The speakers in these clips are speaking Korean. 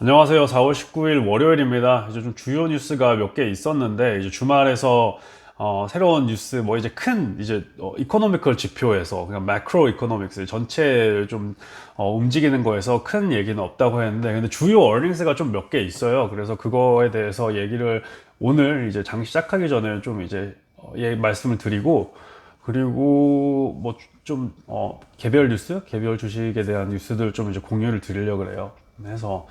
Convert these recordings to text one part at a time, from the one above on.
안녕하세요. 4월 19일 월요일입니다. 이제 좀 주요 뉴스가 몇 개 있었는데, 이제 주말에서 새로운 뉴스, 뭐 이제 큰 이제 이코노미컬 지표에서 그냥 매크로 이코노믹스 전체 좀 움직이는 거에서 큰 얘기는 없다고 했는데, 근데 주요 어닝스가 좀 몇 개 있어요. 그래서 그거에 대해서 얘기를 오늘 이제 장 시작하기 전에 좀 이제 말씀을 드리고, 그리고 뭐 좀 개별 뉴스, 개별 주식에 대한 뉴스들 좀 이제 공유를 드리려고 그래요. 그래서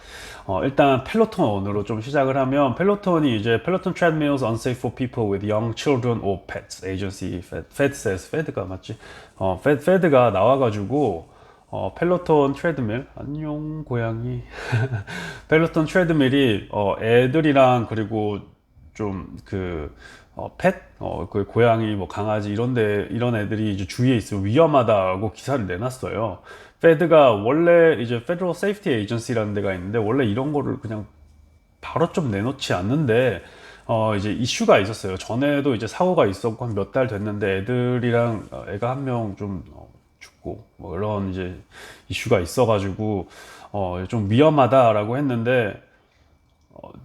일단 펠로톤으로 좀 시작을 하면, 펠로톤이 이제 펠로톤 treadmills unsafe for people with young children or pets agency Fed says Fed가 맞지? Fed가 나와가지고 펠로톤 트레드밀 안녕 고양이 펠로톤 트레드밀이 애들이랑 그리고 좀그 펫, 그 고양이, 뭐 강아지 이런 애들이 이제 주위에 있으면 위험하다고 기사를 내놨어요. 페드가 원래 이제 Federal Safety Agency라는 데가 있는데 원래 이런 거를 그냥 바로 좀 내놓지 않는데 이제 이슈가 있었어요. 전에도 이제 사고가 있었고 한 몇 달 됐는데 애들이랑 애가 한 명 좀 죽고 뭐 이런 이제 이슈가 있어가지고 좀 위험하다라고 했는데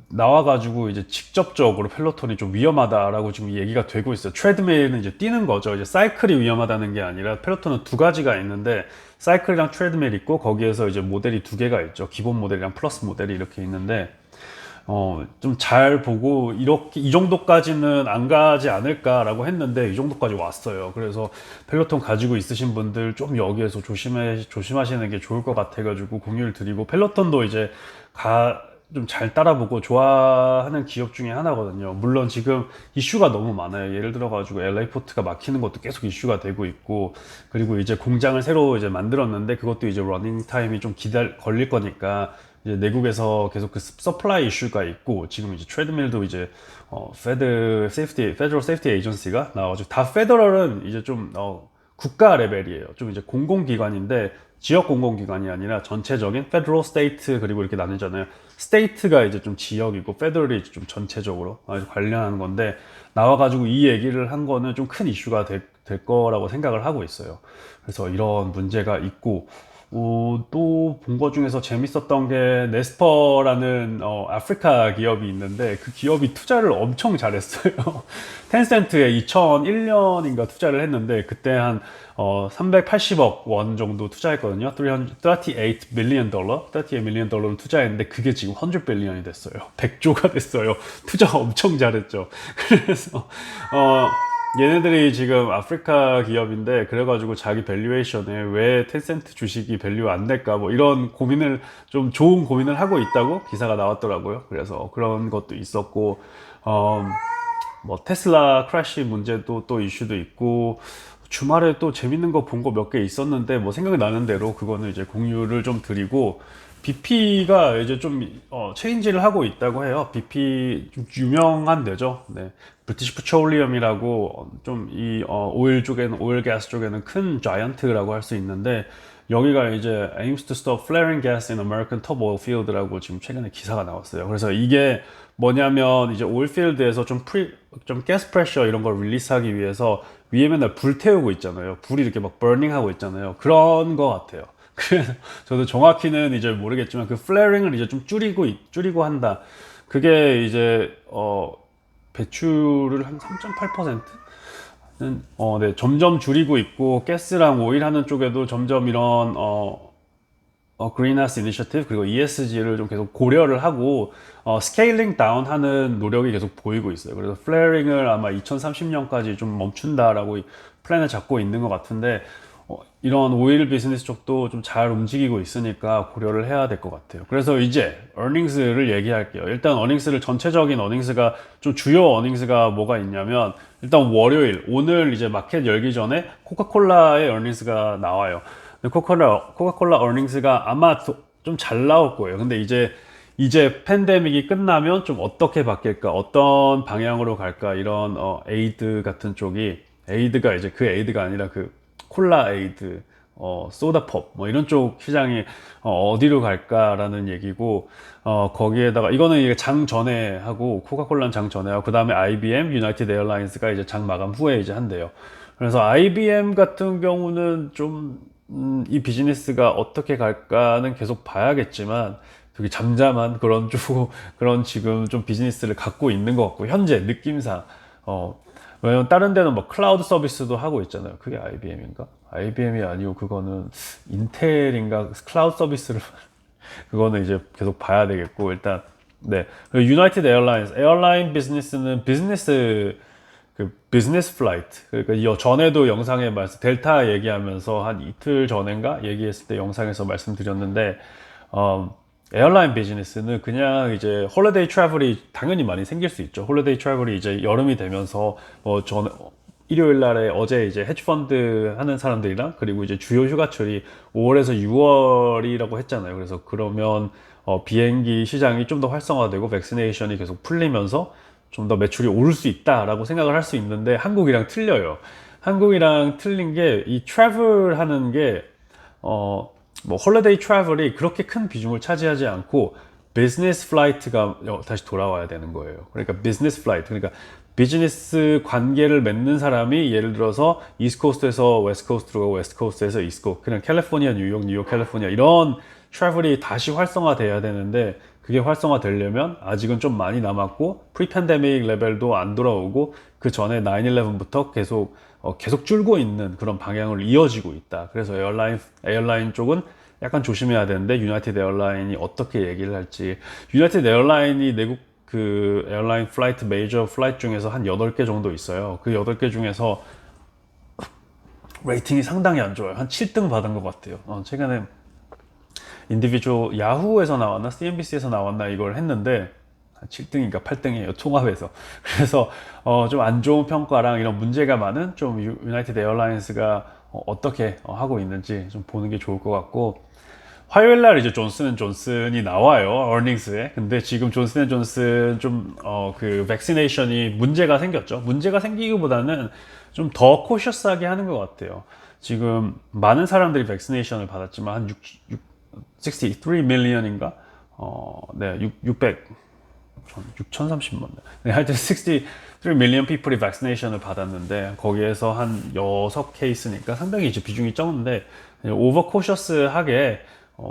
나와가지고 이제 직접적으로 펠로톤이 좀 위험하다라고 지금 얘기가 되고 있어요. 트레드밀은 이제 뛰는 거죠. 이제 사이클이 위험하다는 게 아니라 펠로톤은 두 가지가 있는데 사이클이랑 트레드밀 있고 거기에서 이제 모델이 두 개가 있죠. 기본 모델이랑 플러스 모델이 이렇게 있는데 좀 잘 보고 이렇게 이 정도까지는 안 가지 않을까라고 했는데 이 정도까지 왔어요. 그래서 펠로톤 가지고 있으신 분들 좀 여기에서 조심하시는 게 좋을 것 같아가지고 공유를 드리고 펠로톤도 이제 좀 잘 따라보고 좋아하는 기업 중에 하나거든요. 물론 지금 이슈가 너무 많아요. 예를 들어가지고 LA 포트가 막히는 것도 계속 이슈가 되고 있고, 그리고 이제 공장을 새로 이제 만들었는데 그것도 이제 러닝 타임이 좀 걸릴 거니까 이제 내국에서 계속 그 서플라이 이슈가 있고, 지금 이제 트레드밀도 이제 페더럴 세이프티 에이전시가 나와가지고 다 페더럴은 이제 좀 국가 레벨이에요. 좀 이제 공공기관인데 지역 공공기관이 아니라 전체적인 페더럴 스테이트 그리고 이렇게 나뉘잖아요. 스테이트가 이제 좀 지역이고 페더럴이 좀 전체적으로 관련한 건데 나와가지고 이 얘기를 한 거는 좀 큰 이슈가 될 거라고 생각을 하고 있어요. 그래서 이런 문제가 있고 또 본 것 중에서 재밌었던 게 네스퍼라는 아프리카 기업이 있는데 그 기업이 투자를 엄청 잘했어요. 텐센트에 2001년인가 투자를 했는데 그때 한 380억 원 정도 투자했거든요. 38 밀리언 달러, 38 밀리언 달러를 투자했는데 그게 지금 100 빌리언이 됐어요. 100조가 됐어요. 투자 엄청 잘했죠. 그래서 얘네들이 지금 아프리카 기업인데 그래가지고 자기 밸류에이션에 왜 텐센트 주식이 밸류 안 될까 뭐 이런 고민을 좀 좋은 고민을 하고 있다고 기사가 나왔더라고요. 그래서 그런 것도 있었고 뭐 테슬라 크래시 문제도 또 이슈도 있고 주말에 또 재밌는 거 본 거 몇 개 있었는데 뭐 생각이 나는 대로 그거는 이제 공유를 좀 드리고 BP가 이제 좀 체인지를 하고 있다고 해요. BP 좀 유명한 데죠. 네. 브리티시 페트롤리엄이라고 좀 이 오일 쪽에는 오일 가스 쪽에는 큰 자이언트라고 할 수 있는데 여기가 이제 aims to stop flaring gas in American top oil field라고 지금 최근에 기사가 나왔어요. 그래서 이게 뭐냐면 이제 오일 필드에서 좀 가스 프레셔 이런 걸 릴리스하기 위해서 위에 맨날 불 태우고 있잖아요. 불이 이렇게 막 버닝하고 있잖아요. 그런 거 같아요. 그래서 저도 정확히는 이제 모르겠지만 그 플레어링을 이제 좀 줄이고 한다. 그게 이제 배출을 한 3.8%는 네, 점점 줄이고 있고 가스랑 오일 하는 쪽에도 점점 이런 그린하우스 이니셔티브 그리고 ESG를 좀 계속 고려를 하고 스케일링 다운 하는 노력이 계속 보이고 있어요. 그래서 플레어링을 아마 2030년까지 좀 멈춘다라고 플랜을 잡고 있는 것 같은데 이런 오일 비즈니스 쪽도 좀 잘 움직이고 있으니까 고려를 해야 될 것 같아요. 그래서 이제 어닝스를 얘기할게요. 일단 어닝스를 전체적인 어닝스가 좀 주요 어닝스가 뭐가 있냐면 일단 월요일 오늘 이제 마켓 열기 전에 코카콜라의 어닝스가 나와요. 근데 코카콜라 어닝스가 아마 좀 잘 나올 거예요. 근데 이제 팬데믹이 끝나면 좀 어떻게 바뀔까, 어떤 방향으로 갈까 이런 에이드 같은 쪽이 에이드가 이제 그 에이드가 아니라 그 콜라 에이드, 소다팝, 뭐 이런 쪽 시장이 어디로 갈까라는 얘기고, 거기에다가 이거는 이게 장 전에 하고 코카콜라는 장 전에 하고 그 다음에 IBM, 유나이티드 에어라인스가 이제 장 마감 후에 이제 한대요. 그래서 IBM 같은 경우는 좀 이 비즈니스가 어떻게 갈까는 계속 봐야겠지만 되게 잠잠한 그런 지금 좀 비즈니스를 갖고 있는 것 같고, 현재 느낌상. 왜냐면 다른 데는 뭐 클라우드 서비스도 하고 있잖아요. 그게 IBM인가? IBM이 아니고 그거는 인텔인가? 클라우드 서비스를 그거는 이제 계속 봐야 되겠고, 일단 네. 유나이티드 에어라인 비즈니스는 비즈니스 플라이트. 그러니까 이 전에도 영상에 델타 얘기하면서 한 이틀 전인가 얘기했을 때 영상에서 말씀드렸는데, 에어라인 비즈니스는 그냥 이제 홀리데이 트래블이 당연히 많이 생길 수 있죠. 홀리데이 트래블이 이제 여름이 되면서 일요일 날에 어제 이제 헤지펀드 하는 사람들이랑, 그리고 이제 주요 휴가철이 5월에서 6월이라고 했잖아요. 그래서 그러면 비행기 시장이 좀 더 활성화되고 백시네이션이 계속 풀리면서 좀 더 매출이 오를 수 있다라고 생각을 할 수 있는데, 한국이랑 틀려요. 한국이랑 틀린 게 이 트래블 하는 게 뭐 홀리데이 트래블이 그렇게 큰 비중을 차지하지 않고 비즈니스 플라이트가 다시 돌아와야 되는 거예요. 그러니까 비즈니스 플라이트, 그러니까 비즈니스 관계를 맺는 사람이 예를 들어서 이스트코스트에서 웨스트코스트로 가고 웨스트코스트에서 이스트코스트, 그냥 캘리포니아 뉴욕 캘리포니아, 이런 트래블이 다시 활성화돼야 되는데, 그게 활성화되려면 아직은 좀 많이 남았고 프리 팬데믹 레벨도 안 돌아오고 그 전에 9/11부터 계속 줄고 있는 그런 방향을 이어지고 있다. 그래서 에어라인 쪽은 약간 조심해야 되는데, 유나이티드 에어라인이 어떻게 얘기를 할지. 유나이티드 에어라인이 내국 그 에어라인 플라이트 메이저 플라이트 중에서 한 8개 정도 있어요. 그 8개 중에서 레이팅이 상당히 안 좋아요. 한 7등 받은 것 같아요. 최근에 인디비주얼 야후에서 나왔나 CNBC에서 나왔나 이걸 했는데 7등인가 8등이에요, 통합해서. 그래서 좀 안 좋은 평가랑 이런 문제가 많은 좀 유나이티드 에어라인스가 어떻게 하고 있는지 좀 보는 게 좋을 것 같고, 화요일 날 이제 존슨앤존슨이 나와요, 어닝스에. 근데 지금 존슨앤존슨 그 백시네이션이 문제가 생겼죠. 문제가 생기기보다는 좀 더 코셔스하게 하는 것 같아요. 지금 많은 사람들이 백시네이션을 받았지만 한 63 밀리언인가? 네, 6,030만. 네, 하여튼 63 밀리언 피플이 백시네이션을 받았는데, 거기에서 한 6케이스니까 상당히 이제 비중이 적은데, 오버 코셔스하게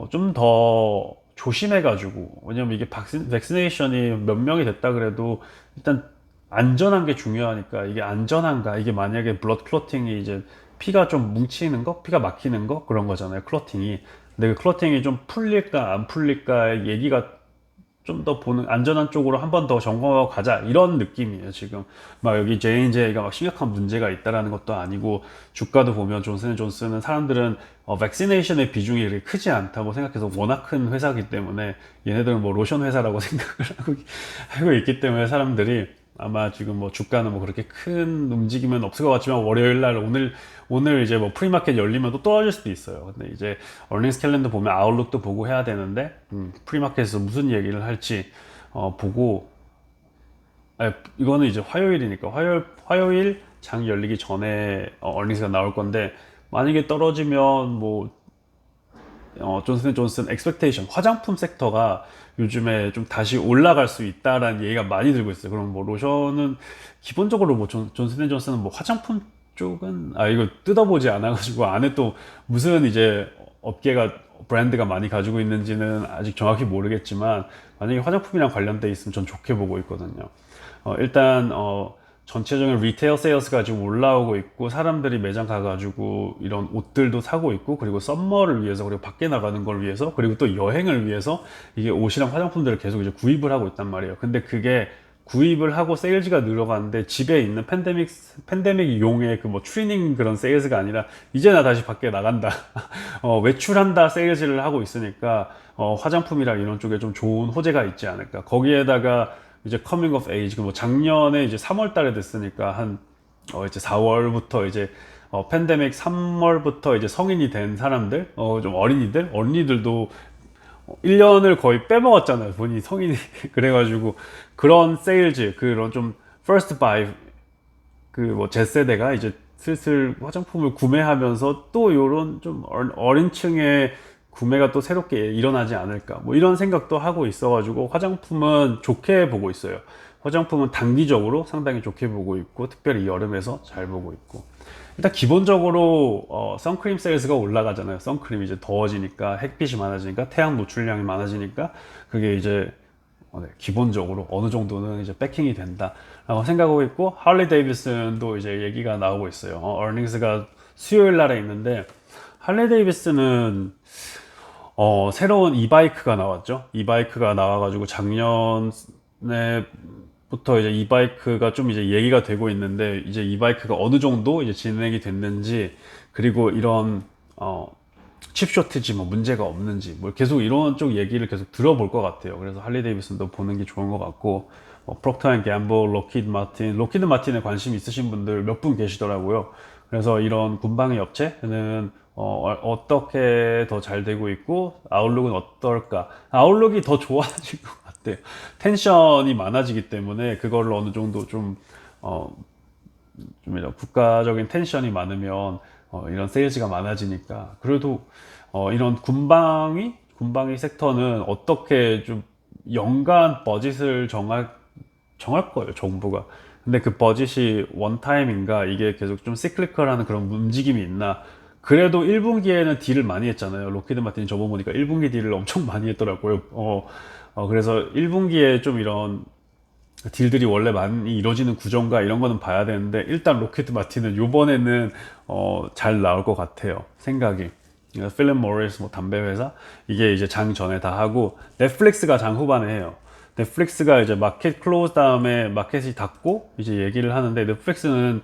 좀 더 조심해가지고, 왜냐면 이게 백시네이션이 몇 명이 됐다 그래도 일단 안전한 게 중요하니까, 이게 안전한가, 이게 만약에 블러드 클로팅이 이제 피가 좀 뭉치는 거, 피가 막히는 거, 그런 거잖아요, 클로팅이. 근데 그 클로팅이 좀 풀릴까 안 풀릴까의 얘기가 좀 더 보는, 안전한 쪽으로 한 번 더 점검하고 가자, 이런 느낌이에요. 지금 막 여기 J&J가 막 심각한 문제가 있다라는 것도 아니고, 주가도 보면 존슨앤존슨은 사람들은 백시네이션의 비중이 그렇게 크지 않다고 생각해서, 워낙 큰 회사이기 때문에 얘네들은 뭐 로션 회사라고 생각을 하고 있기 때문에, 사람들이 아마 지금 뭐 주가는 뭐 그렇게 큰 움직임은 없을 것 같지만, 월요일 날 오늘 이제 뭐 프리마켓 열리면 또 떨어질 수도 있어요. 근데 이제 얼닝스 캘린더 보면 아웃룩도 보고 해야 되는데, 프리마켓에서 무슨 얘기를 할지 보고. 이거는 이제 화요일이니까 화요일 장 열리기 전에 얼닝스가 나올 건데, 만약에 떨어지면 뭐 존슨앤존슨 엑스펙테이션, 화장품 섹터가 요즘에 좀 다시 올라갈 수 있다라는 얘기가 많이 들고 있어요. 그럼 뭐 로션은 기본적으로 뭐 존슨앤존슨은 뭐 화장품 쪽은 이거 뜯어보지 않아가지고 안에 또 무슨 이제 업계가 브랜드가 많이 가지고 있는지는 아직 정확히 모르겠지만, 만약에 화장품이랑 관련돼 있으면 전 좋게 보고 있거든요. 일단 전체적인 리테일 세일스가 지금 올라오고 있고, 사람들이 매장 가가지고 이런 옷들도 사고 있고, 그리고 썸머를 위해서, 그리고 밖에 나가는 걸 위해서, 그리고 또 여행을 위해서 이게 옷이랑 화장품들을 계속 이제 구입을 하고 있단 말이에요. 근데 그게 구입을 하고 세일즈가 늘어가는데, 집에 있는 팬데믹 용의 그 뭐 트리닝 그런 세일즈가 아니라, 이제 나 다시 밖에 나간다 외출한다 세일즈를 하고 있으니까, 화장품이랑 이런 쪽에 좀 좋은 호재가 있지 않을까. 거기에다가 이제 커밍 오브 에이지, 뭐 작년에 이제 3월 달에 됐으니까 한 이제 4월부터 이제 팬데믹 3월부터 이제 성인이 된 사람들, 좀 어린이들도 1년을 거의 빼먹었잖아요, 본인이 성인이. 그래가지고 그런 세일즈, 그런 좀 first buy, 그 뭐 Z세대가 이제 슬슬 화장품을 구매하면서 또 요런 좀 어린 층의 구매가 또 새롭게 일어나지 않을까, 뭐 이런 생각도 하고 있어가지고, 화장품은 좋게 보고 있어요. 화장품은 단기적으로 상당히 좋게 보고 있고, 특별히 여름에서 잘 보고 있고. 일단 기본적으로 선크림 세일즈가 올라가잖아요. 선크림 이제 더워지니까 햇빛이 많아지니까 태양 노출량이 많아지니까 그게 이제 네, 기본적으로 어느 정도는 이제 백킹이 된다라고 생각하고 있고 할리 데이비슨도 이제 얘기가 나오고 있어요. earnings가 수요일 날에 있는데 할리 데이비슨은 새로운 이바이크가 나왔죠. 이바이크가 나와가지고 작년에부터 이제 이바이크가 좀 이제 얘기가 되고 있는데 이제 이바이크가 어느 정도 이제 진행이 됐는지 그리고 이런 칩 쇼티지 뭐 문제가 없는지 뭐 계속 이런 쪽 얘기를 계속 들어볼 것 같아요. 그래서 할리 데이비슨도 보는 게 좋은 것 같고 프록터 앤 갬블, 로키드 마틴에 관심 있으신 분들 몇 분 계시더라고요. 그래서 이런 군방위 업체는 어떻게 더 잘 되고 있고 아웃룩은 어떨까? 아웃룩이 더 좋아질 것 같아요. 텐션이 많아지기 때문에 그걸 어느 정도 좀 이런 국가적인 텐션이 많으면 이런 세일즈가 많아지니까 그래도 이런 군방위 섹터는 어떻게 좀 연간 버짓을 정할 거예요, 정부가. 근데 그 버짓이 원타임인가 이게 계속 좀 시클리컬하는 그런 움직임이 있나. 그래도 1분기에는 딜을 많이 했잖아요. 로키드 마틴이 저번 보니까 1분기 딜을 엄청 많이 했더라고요. 그래서 1분기에 좀 이런 딜들이 원래 많이 이루어지는 구조인가 이런 거는 봐야 되는데 일단 로켓 마틴은 요번에는 잘 나올 것 같아요, 생각이. 필립 모리스 뭐 담배 회사 이게 이제 장 전에 다 하고 넷플릭스가 장 후반에 해요. 넷플릭스가 이제 마켓 클로즈 다음에 마켓이 닫고 이제 얘기를 하는데 넷플릭스는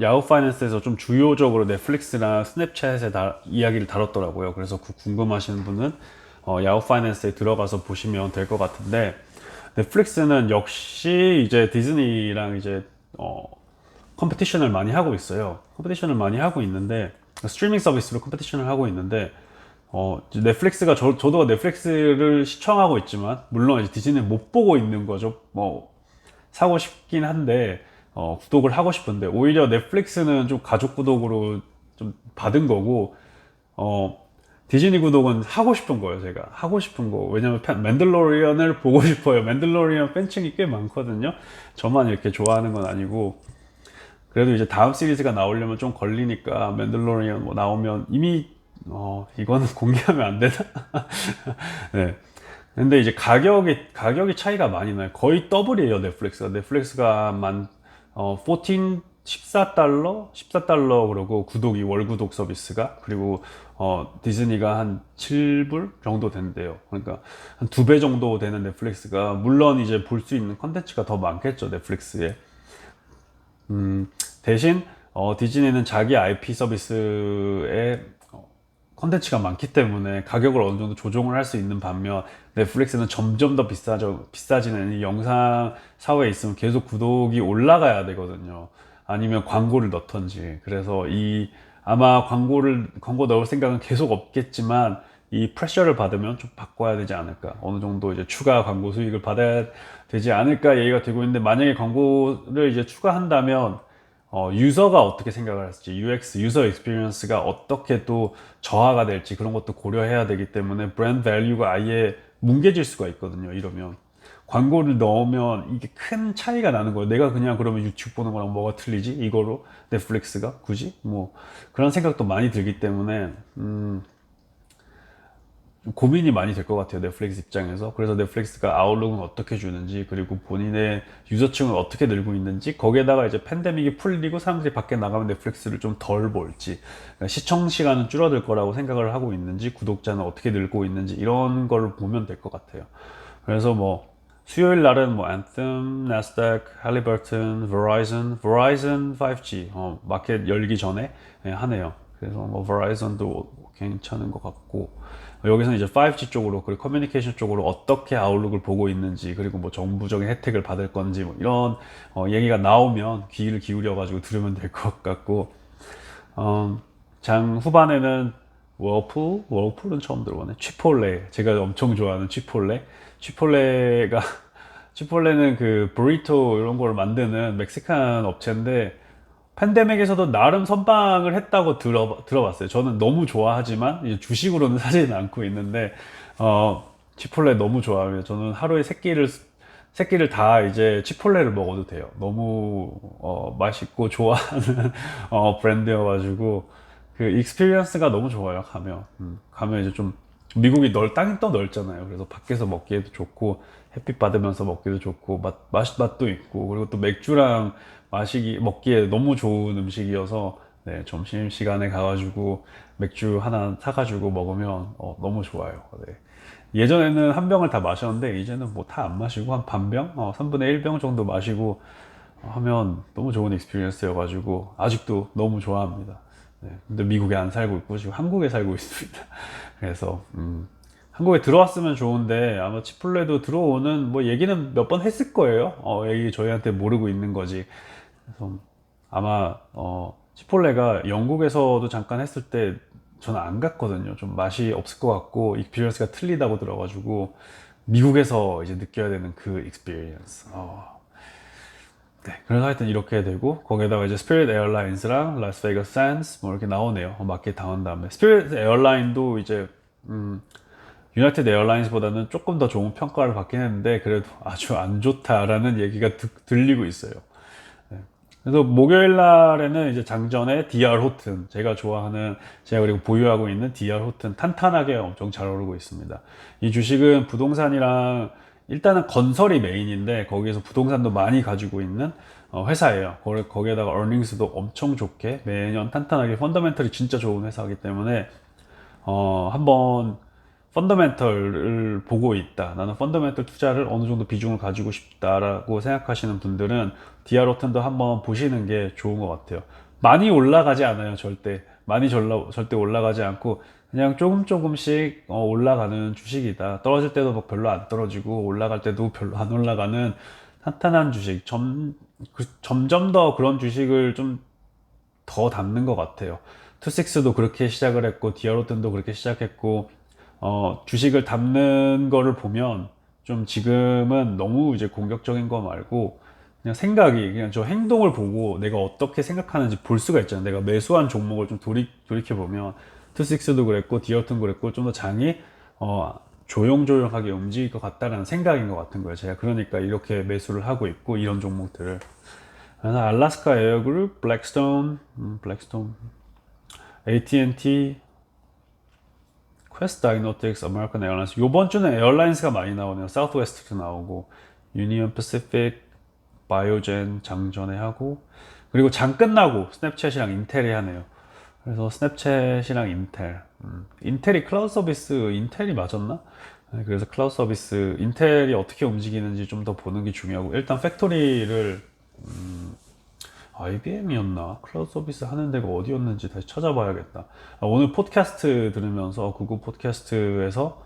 야후 파이낸스에서 좀 주요적으로 넷플릭스랑 스냅챗에 이야기를 다뤘더라고요. 그래서 궁금하신 분은 야후 파이낸스에 들어가서 보시면 될 것 같은데 넷플릭스는 역시 이제 디즈니랑 이제 컴피티션을 많이 하고 있어요. 컴피티션을 많이 하고 있는데 스트리밍 서비스로 컴피티션을 하고 있는데 넷플릭스가 저도 넷플릭스를 시청하고 있지만 물론 이제 디즈니는 못 보고 있는 거죠. 뭐 사고 싶긴 한데 구독을 하고 싶은데 오히려 넷플릭스는 좀 가족 구독으로 좀 받은 거고 디즈니 구독은 하고 싶은 거예요. 제가 하고 싶은 거. 왜냐면 맨들로리언을 보고 싶어요. 맨들로리언 팬층이 꽤 많거든요. 저만 이렇게 좋아하는 건 아니고 그래도 이제 다음 시리즈가 나오려면 좀 걸리니까 맨들로리언 뭐 나오면 이미 이거는 공개하면 안 되나? 네. 근데 이제 가격이 차이가 많이 나요. 거의 더블이에요, 넷플릭스가 14달러 그러고 구독이 월 구독 서비스가 그리고 디즈니가 한 7불 정도 된대요. 그러니까 한 2배 정도 되는 넷플릭스가 물론 이제 볼 수 있는 컨텐츠가 더 많겠죠, 넷플릭스에. 대신 디즈니는 자기 IP 서비스에 컨텐츠가 많기 때문에 가격을 어느 정도 조정을 할 수 있는 반면 넷플릭스는 점점 더 비싸지는 이 영상 사회에 있으면 계속 구독이 올라가야 되거든요. 아니면 광고를 넣던지. 그래서 아마 광고 넣을 생각은 계속 없겠지만 이 프레셔를 받으면 좀 바꿔야 되지 않을까. 어느 정도 이제 추가 광고 수익을 받아야 되지 않을까 얘기가 되고 있는데 만약에 광고를 이제 추가한다면 유저가 어떻게 생각을 할지 유저 익스피리언스가 어떻게 또 저하가 될지 그런 것도 고려해야 되기 때문에 브랜드 밸류가 아예 뭉개질 수가 있거든요. 이러면 광고를 넣으면 이게 큰 차이가 나는 거예요. 내가 그냥 그러면 유튜브 보는 거랑 뭐가 틀리지? 이거로 넷플릭스가 굳이? 뭐 그런 생각도 많이 들기 때문에 고민이 많이 될 것 같아요, 넷플릭스 입장에서. 그래서 넷플릭스가 아웃룩은 어떻게 주는지 그리고 본인의 유저층을 어떻게 늘고 있는지 거기에다가 이제 팬데믹이 풀리고 사람들이 밖에 나가면 넷플릭스를 좀 덜 볼지 그러니까 시청 시간은 줄어들 거라고 생각을 하고 있는지 구독자는 어떻게 늘고 있는지 이런 걸 보면 될 것 같아요. 그래서 뭐 수요일 날은 뭐 Anthem, Nasdaq, Halliburton, Verizon 5G 마켓 열기 전에 하네요. 그래서 뭐 Verizon도 괜찮은 것 같고 여기서는 이제 5G 쪽으로 그리고 커뮤니케이션 쪽으로 어떻게 아웃룩을 보고 있는지 그리고 뭐 정부적인 혜택을 받을 건지 뭐 이런 얘기가 나오면 귀를 기울여 가지고 들으면 될 것 같고 장 후반에는 월풀은 처음 들어보네. 치폴레 제가 엄청 좋아하는 치폴레는 그 브리토 이런 걸 만드는 멕시칸 업체인데 팬데믹에서도 나름 선방을 했다고 들어봤어요. 저는 너무 좋아하지만 이제 주식으로는 사지는 않고 있는데 치폴레 너무 좋아해요. 저는 하루에 3끼를 새끼를 다 이제 치폴레를 먹어도 돼요. 너무 맛있고 좋아하는 브랜드여가지고 그 익스피리언스가 너무 좋아요. 가면 이제 좀 미국이 땅이 또 넓잖아요. 그래서 밖에서 먹기에도 좋고 햇빛 받으면서 먹기도 좋고 맛도 있고 그리고 또 맥주랑 먹기에 너무 좋은 음식이어서 네, 점심시간에 가가지고 맥주 하나 사가지고 먹으면 너무 좋아요. 네. 예전에는 한 병을 다 마셨는데 이제는 뭐 다 안 마시고 한 반병, 3분의 1병 정도 마시고 하면 너무 좋은 익스피리언스여가지고 아직도 너무 좋아합니다. 네, 근데 미국에 안 살고 있고 지금 한국에 살고 있습니다. 그래서 한국에 들어왔으면 좋은데 아마 치폴레도 들어오는 뭐 얘기는 몇 번 했을 거예요. 얘기 저희한테 모르고 있는 거지. 그래서 아마 치폴레가 영국에서도 잠깐 했을 때 저는 안 갔거든요. 좀 맛이 없을 것 같고 익스피리언스가 틀리다고 들어가지고 미국에서 이제 느껴야 되는 그 익스피리언스. 네, 그래서 하여튼 이렇게 되고 거기에다가 이제 스피릿 에어라인스랑 라스베이거스 샌즈 뭐 이렇게 나오네요. 마켓 당한 다음에 스피릿 에어라인도 이제 유나이티드 에어라인스보다는 조금 더 좋은 평가를 받긴 했는데 그래도 아주 안 좋다라는 얘기가 들리고 있어요. 네. 그래서 목요일 날에는 이제 장전에 DR 호튼 제가 그리고 보유하고 있는 DR 호튼 탄탄하게 엄청 잘 오르고 있습니다. 이 주식은 부동산이랑 일단은 건설이 메인인데 거기에서 부동산도 많이 가지고 있는 회사예요. 거기에다가 어닝스도 엄청 좋게 매년 탄탄하게 펀더멘털이 진짜 좋은 회사이기 때문에 한번 펀더멘털을 보고 있다. 나는 펀더멘털 투자를 어느 정도 비중을 가지고 싶다라고 생각하시는 분들은 디아로튼도 한번 보시는 게 좋은 것 같아요. 많이 올라가지 않아요, 절대. 절대 올라가지 않고 그냥 조금씩 올라가는 주식이다. 떨어질 때도 뭐 별로 안 떨어지고 올라갈 때도 별로 안 올라가는 탄탄한 주식. 점점 더 그런 주식을 좀 더 담는 것 같아요. 투식스도 그렇게 시작을 했고 디아로튼도 그렇게 시작했고 주식을 담는 거를 보면 좀 지금은 너무 이제 공격적인 거 말고 그냥 저 행동을 보고 내가 어떻게 생각하는지 볼 수가 있잖아요. 내가 매수한 종목을 좀 돌이켜 보면 투식스도 그랬고 디어튼 그랬고 좀 더 장이 조용조용하게 움직일 것 같다라는 생각인 것 같은 거예요. 제가 그러니까 이렇게 매수를 하고 있고 이런 종목들을. 그래서 알래스카 에어그룹, 블랙스톤, AT&T, 퀘스트 다이노틱스, 아메리칸 에어라인스. 요번 주는 에어라인스가 많이 나오네요. 사우스웨스트도 나오고 유니언 패시픽, 바이오젠 장전에 하고 그리고 장 끝나고 스냅챗이랑 인텔이 하네요. 그래서 스냅챗이랑 인텔이 클라우드 서비스 인텔이 맞았나? 네, 그래서 클라우드 서비스 인텔이 어떻게 움직이는지 좀 더 보는 게 중요하고 일단 팩토리를 IBM이었나? 클라우드 서비스 하는 데가 어디였는지 다시 찾아봐야겠다. 오늘 팟캐스트 들으면서 구글 팟캐스트에서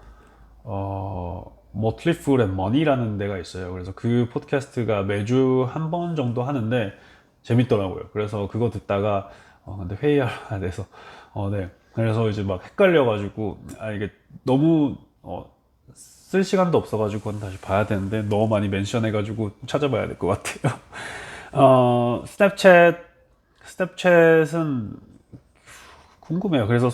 모틀리 풀 앤 머니라는 데가 있어요. 그래서 그 팟캐스트가 매주 한 번 정도 하는데 재밌더라고요. 그래서 그거 듣다가 근데 회의해야 돼서 네. 그래서 이제 막 헷갈려가지고 이게 너무 쓸 시간도 없어가지고 그건 다시 봐야 되는데 너무 많이 멘션해가지고 찾아봐야 될 것 같아요. 스냅챗은 궁금해요. 그래서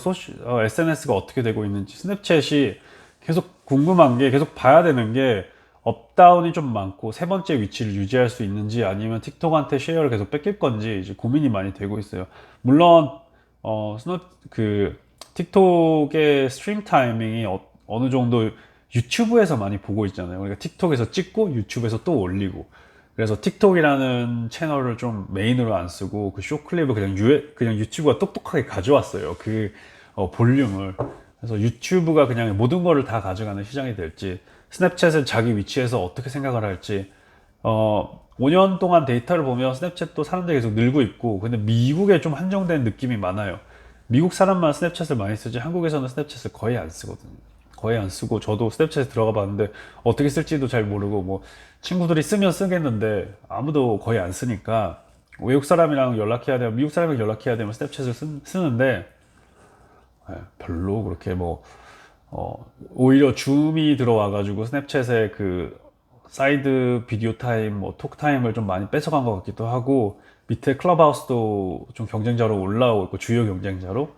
SNS가 어떻게 되고 있는지 스냅챗이 계속 궁금한 게 계속 봐야 되는 게 업다운이 좀 많고 세 번째 위치를 유지할 수 있는지 아니면 틱톡한테 쉐어를 계속 뺏길 건지 이제 고민이 많이 되고 있어요. 물론 틱톡의 스트림 타이밍이 어느 정도 유튜브에서 많이 보고 있잖아요. 그러니까 틱톡에서 찍고 유튜브에서 또 올리고 그래서 틱톡이라는 채널을 좀 메인으로 안 쓰고 그 쇼클립을 그냥 유튜브가 똑똑하게 가져왔어요. 그 볼륨을. 그래서 유튜브가 그냥 모든 거를 다 가져가는 시장이 될지 스냅챗은 자기 위치에서 어떻게 생각을 할지 5년 동안 데이터를 보면 스냅챗도 사람들이 계속 늘고 있고 근데 미국에 좀 한정된 느낌이 많아요. 미국 사람만 스냅챗을 많이 쓰지 한국에서는 스냅챗을 거의 안 쓰거든요. 거의 안 쓰고 저도 스냅챗에 들어가 봤는데 어떻게 쓸지도 잘 모르고 뭐 친구들이 쓰면 쓰겠는데 아무도 거의 안 쓰니까 외국 사람이랑 연락해야 되면 미국 사람이랑 연락해야 되면 스냅챗을 쓰는데 별로 그렇게 뭐 오히려 줌이 들어와 가지고 스냅챗에 그 사이드 비디오 타임 뭐 톡 타임을 좀 많이 뺏어간 것 같기도 하고 밑에 클럽하우스도 좀 경쟁자로 올라오고 있고 주요 경쟁자로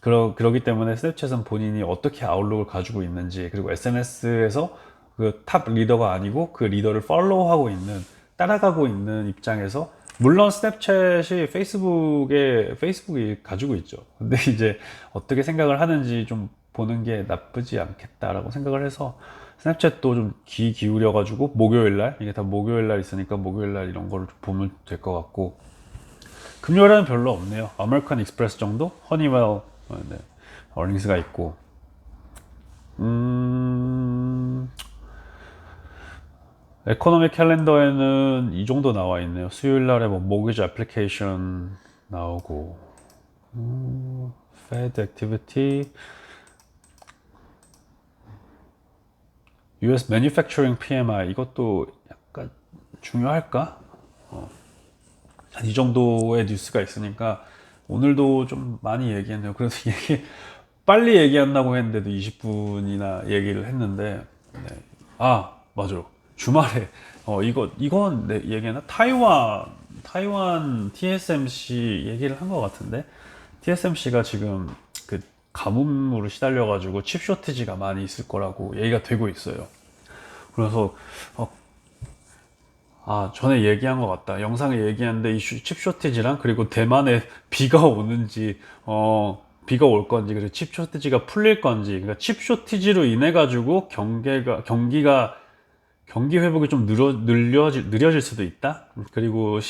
그러기 때문에 스냅챗은 본인이 어떻게 아웃룩을 가지고 있는지 그리고 SNS에서 그 탑 리더가 아니고 그 리더를 팔로우하고 있는, 따라가고 있는 입장에서, 물론 스냅챗이 페이스북이 가지고 있죠. 근데 이제 어떻게 생각을 하는지 좀 보는 게 나쁘지 않겠다라고 생각을 해서 스냅챗도 좀 귀 기울여 가지고 목요일 날, 이게 다 목요일 날 있으니까 목요일 날 이런 거를 좀 보면 될 것 같고, 금요일에는 별로 없네요. 아메리칸 익스프레스 정도, 허니웰 네, 어닝스가 있고, 에코노미 캘린더에는 이 정도 나와 있네요. 수요일 날에 뭐 모기지 애플리케이션 나오고, Fed 액티비티, US Manufacturing PMI, 이것도 약간 중요할까? 한 이 정도의 뉴스가 있으니까 오늘도 좀 많이 얘기했네요. 그래서 빨리 얘기한다고 했는데도 20분이나 얘기를 했는데, 네. 아, 맞아. 주말에 이건 내 얘기했나? 타이완 TSMC 얘기를 한 것 같은데, TSMC가 지금 그 가뭄으로 시달려가지고 칩 쇼티지가 많이 있을 거라고 얘기가 되고 있어요. 그래서 전에 얘기한 것 같다. 영상에 얘기했는데 이 칩 쇼티지랑, 그리고 대만에 비가 오는지, 비가 올 건지, 그리고 칩 쇼티지가 풀릴 건지, 그러니까 칩 쇼티지로 인해 가지고 경기 회복이 좀 느려질 수도 있다. 그리고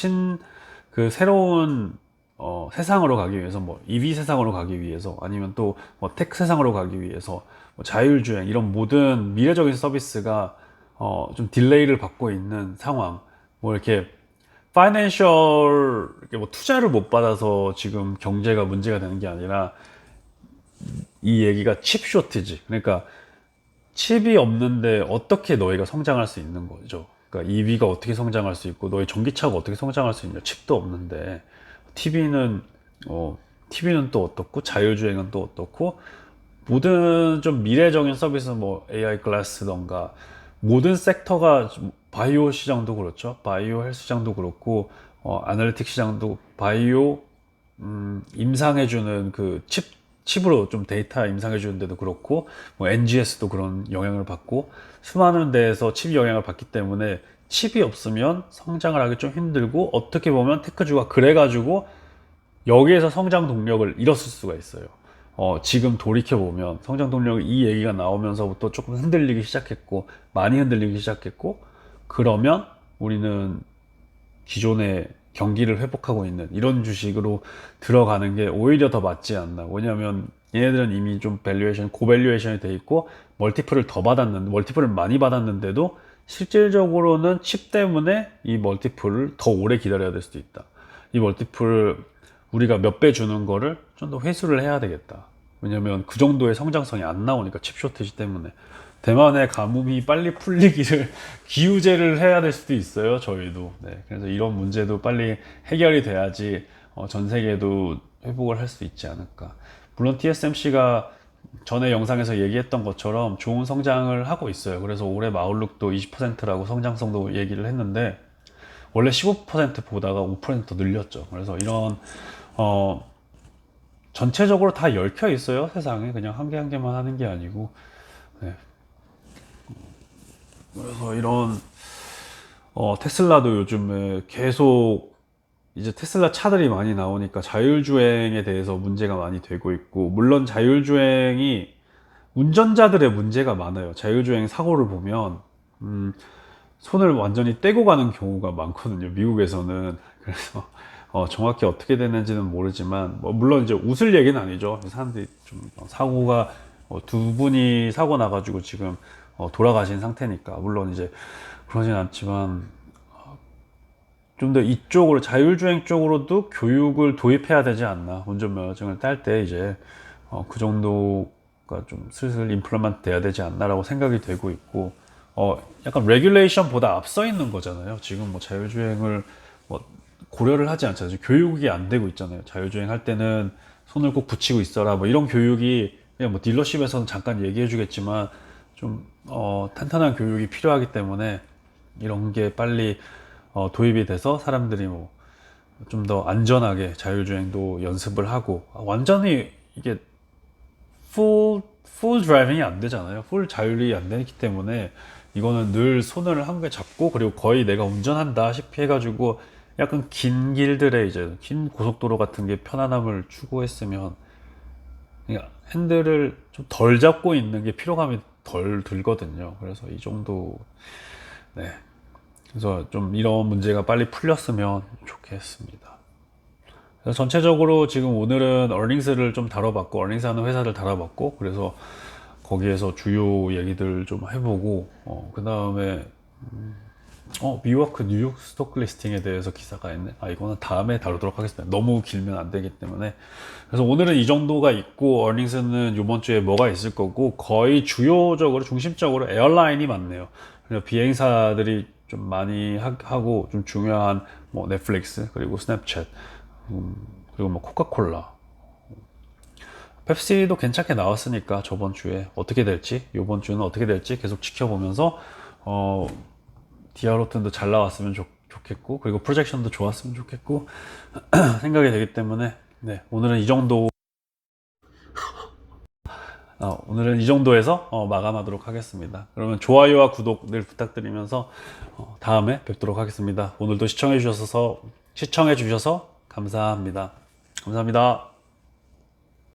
새로운 세상으로 가기 위해서, 뭐 EV 세상으로 가기 위해서, 아니면 또 뭐 텍 세상으로 가기 위해서, 뭐 자율주행, 이런 모든 미래적인 서비스가 좀 딜레이를 받고 있는 상황. 뭐 이렇게 파이낸셜, 이렇게 뭐 투자를 못 받아서 지금 경제가 문제가 되는 게 아니라, 이 얘기가 칩 쇼티지. 그러니까 칩이 없는데 어떻게 너희가 성장할 수 있는 거죠. 그러니까 EV가 어떻게 성장할 수 있고, 너희 전기차가 어떻게 성장할 수 있냐. 칩도 없는데. TV는 TV는 또 어떻고, 자율주행은 또 어떻고, 모든 좀 미래적인 서비스, 뭐 AI 글라스던가, 모든 섹터가 바이오 시장도 그렇죠. 바이오 헬스 시장도 그렇고, 아날리틱 시장도, 바이오 임상해주는 그 칩으로 좀 데이터 임상해주는 데도 그렇고, 뭐 NGS도 그런 영향을 받고, 수많은 데에서 칩이 영향을 받기 때문에 칩이 없으면 성장을 하기 좀 힘들고, 어떻게 보면 테크주가 그래가지고 여기에서 성장 동력을 잃었을 수가 있어요. 지금 돌이켜보면 성장 동력, 이 얘기가 나오면서부터 조금 흔들리기 시작했고, 많이 흔들리기 시작했고, 그러면 우리는 기존의 경기를 회복하고 있는 이런 주식으로 들어가는 게 오히려 더 맞지 않나. 왜냐하면 얘네들은 이미 좀 밸류에이션, 고밸류에이션이 돼 있고, 멀티플을 많이 받았는데도 실질적으로는 칩 때문에 이 멀티플을 더 오래 기다려야 될 수도 있다. 이 멀티플을 우리가 몇 배 주는 거를 좀 더 회수를 해야 되겠다. 왜냐면 그 정도의 성장성이 안 나오니까, 칩 쇼티지 때문에. 대만의 가뭄이 빨리 풀리기를 기우제를 해야 될 수도 있어요, 저희도. 네, 그래서 이런 문제도 빨리 해결이 돼야지 전 세계도 회복을 할 수 있지 않을까. 물론 TSMC가 전에 영상에서 얘기했던 것처럼 좋은 성장을 하고 있어요. 그래서 올해 마울룩도 20%라고 성장성도 얘기를 했는데, 원래 15% 보다가 5% 늘렸죠. 그래서 이런 전체적으로 다 얽혀 있어요, 세상에. 그냥 한 개 한 개만 하는 게 아니고. 네. 그래서 이런 테슬라도 요즘에 계속, 이제 테슬라 차들이 많이 나오니까 자율주행에 대해서 문제가 많이 되고 있고, 물론 자율주행이 운전자들의 문제가 많아요. 자율주행 사고를 보면 손을 완전히 떼고 가는 경우가 많거든요, 미국에서는. 그래서 정확히 어떻게 됐는지는 모르지만, 뭐 물론 이제 웃을 얘기는 아니죠. 사람들이 좀 사고가, 두 분이 사고 나가지고 지금 돌아가신 상태니까, 물론 이제 그러진 않지만, 좀 더 이쪽으로, 자율주행 쪽으로도 교육을 도입해야 되지 않나. 운전면허증을 딸 때 이제 그 정도가 좀 슬슬 임플리먼트 돼야 되지 않나라고 생각이 되고 있고, 약간 레귤레이션보다 앞서 있는 거잖아요. 지금 뭐 자율주행을 뭐 고려를 하지 않잖아요. 교육이 안 되고 있잖아요. 자율주행 할 때는 손을 꼭 붙이고 있어라, 뭐 이런 교육이, 그냥 뭐 딜러십에서는 잠깐 얘기해 주겠지만, 좀 탄탄한 교육이 필요하기 때문에 이런 게 빨리 도입이 돼서 사람들이 뭐 좀 더 안전하게 자율주행도 연습을 하고, 완전히 이게 풀 드라이빙이 안 되잖아요. 풀 자율이 안 되기 때문에 이거는 늘 손을 한 개 잡고 그리고 거의 내가 운전한다시피 해가지고 약간 긴 길들의 이제 긴 고속도로 같은 게 편안함을 추구했으면 그냥 핸들을 좀 덜 잡고 있는 게 피로감이 덜 들거든요. 그래서 이 정도, 네. 그래서 좀 이런 문제가 빨리 풀렸으면 좋겠습니다. 그래서 전체적으로 지금 오늘은 어닝스를 좀 다뤄봤고, 어닝스 하는 회사를 다뤄봤고, 그래서 거기에서 주요 얘기들 좀 해보고, 그 다음에, 미워크 뉴욕 스톡 리스팅에 대해서 기사가 있네. 이거는 다음에 다루도록 하겠습니다. 너무 길면 안 되기 때문에. 그래서 오늘은 이 정도가 있고, 어닝스는 이번 주에 뭐가 있을 거고, 거의 주요적으로, 중심적으로 에어라인이 많네요. 그래서 비행사들이 좀 많이 하고, 좀 중요한 뭐 넷플릭스, 그리고 스냅챗, 그리고 뭐 코카콜라. 펩시도 괜찮게 나왔으니까 저번 주에 어떻게 될지, 이번 주는 어떻게 될지 계속 지켜보면서, 디아로튼도 잘 나왔으면 좋겠고 그리고 프로젝션도 좋았으면 좋겠고 생각이 되기 때문에 네, 오늘은 이 정도에서 마감하도록 하겠습니다. 그러면 좋아요와 구독 늘 부탁드리면서 다음에 뵙도록 하겠습니다. 오늘도 시청해 주셔서 감사합니다. 감사합니다.